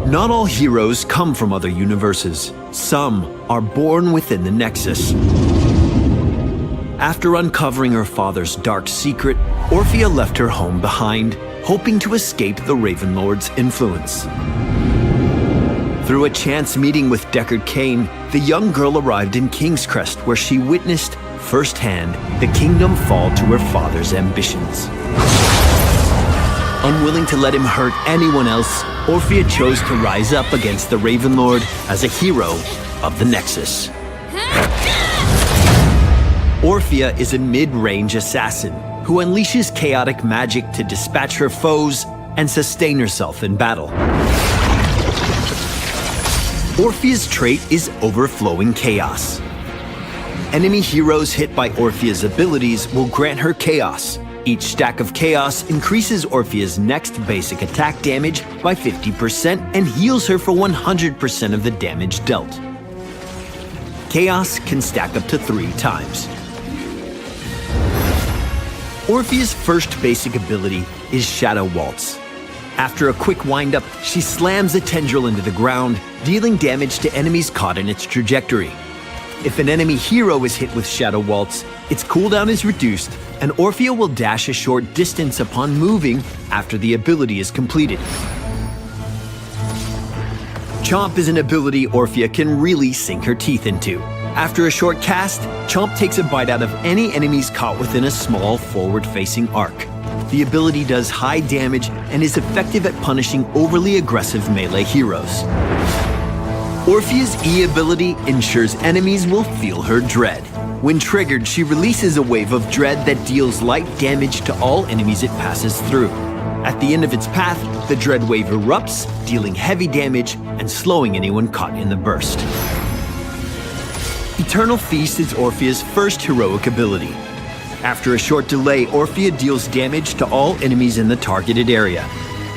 Not all heroes come from other universes. Some are born within the Nexus. After uncovering her father's dark secret, Orphea left her home behind, hoping to escape the Raven Lord's influence. Through a chance meeting with Deckard Cain, the young girl arrived in King's Crest, where she witnessed firsthand the kingdom fall to her father's ambitions. Unwilling to let him hurt anyone else, Orphea chose to rise up against the Raven Lord as a hero of the Nexus. Orphea is a mid-range assassin who unleashes chaotic magic to dispatch her foes and sustain herself in battle. Orphea's trait is overflowing chaos. Enemy heroes hit by Orphea's abilities will grant her chaos. Each stack of chaos increases Orphea's next basic attack damage by 50% and heals her for 100% of the damage dealt. Chaos can stack up to 3 times. Orphea's first basic ability is Shadow Waltz. After a quick wind-up, she slams a tendril into the ground, dealing damage to enemies caught in its trajectory. If an enemy hero is hit with Shadow Waltz, its cooldown is reduced, and Orphea will dash a short distance upon moving after the ability is completed. Chomp is an ability Orphea can really sink her teeth into. After a short cast, Chomp takes a bite out of any enemies caught within a small forward-facing arc. The ability does high damage and is effective at punishing overly aggressive melee heroes. Orphea's E ability ensures enemies will feel her dread. When triggered, she releases a wave of dread that deals light damage to all enemies it passes through. At the end of its path, the dread wave erupts, dealing heavy damage and slowing anyone caught in the burst. Eternal Feast is Orphea's first heroic ability. After a short delay, Orphea deals damage to all enemies in the targeted area.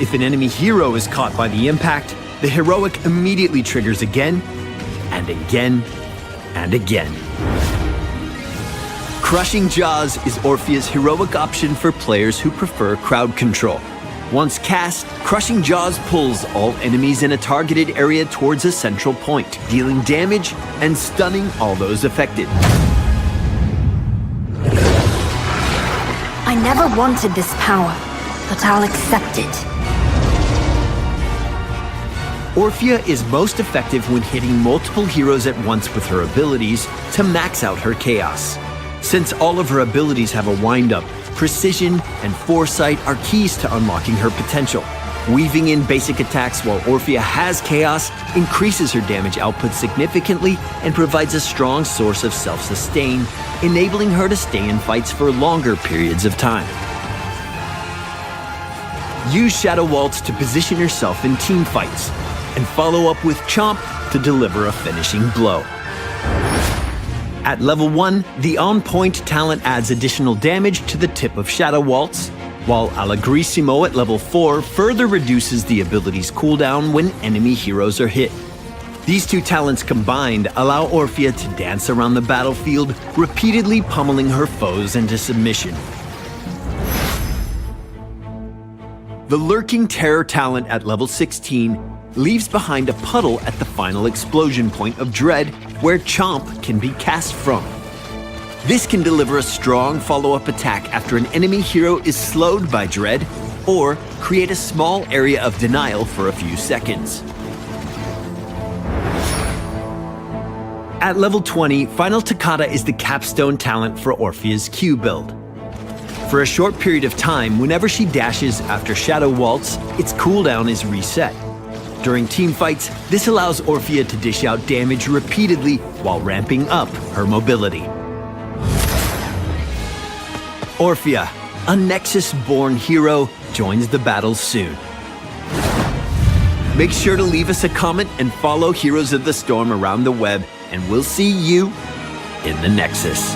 If an enemy hero is caught by the impact, the heroic immediately triggers again, and again, and again. Crushing Jaws is Orphea's heroic option for players who prefer crowd control. Once cast, Crushing Jaws pulls all enemies in a targeted area towards a central point, dealing damage and stunning all those affected. I never wanted this power, but I'll accept it. Orphea is most effective when hitting multiple heroes at once with her abilities to max out her chaos. Since all of her abilities have a wind-up, precision and foresight are keys to unlocking her potential. Weaving in basic attacks while Orphea has chaos increases her damage output significantly and provides a strong source of self-sustain, enabling her to stay in fights for longer periods of time. Use Shadow Waltz to position yourself in team fights, and follow up with Chomp to deliver a finishing blow. At level 1, the on-point talent adds additional damage to the tip of Shadow Waltz, while Allegrissimo at level 4 further reduces the ability's cooldown when enemy heroes are hit. These two talents combined allow Orphea to dance around the battlefield, repeatedly pummeling her foes into submission. The Lurking Terror talent at level 16 leaves behind a puddle at the final explosion point of Dread where Chomp can be cast from. This can deliver a strong follow-up attack after an enemy hero is slowed by Dread, or create a small area of denial for a few seconds. At level 20, Final Toccata is the capstone talent for Orphea's Q build. For a short period of time, whenever she dashes after Shadow Waltz, its cooldown is reset. During team fights, this allows Orphea to dish out damage repeatedly while ramping up her mobility. Orphea, a Nexus-born hero, joins the battle soon. Make sure to leave us a comment and follow Heroes of the Storm around the web, and we'll see you in the Nexus.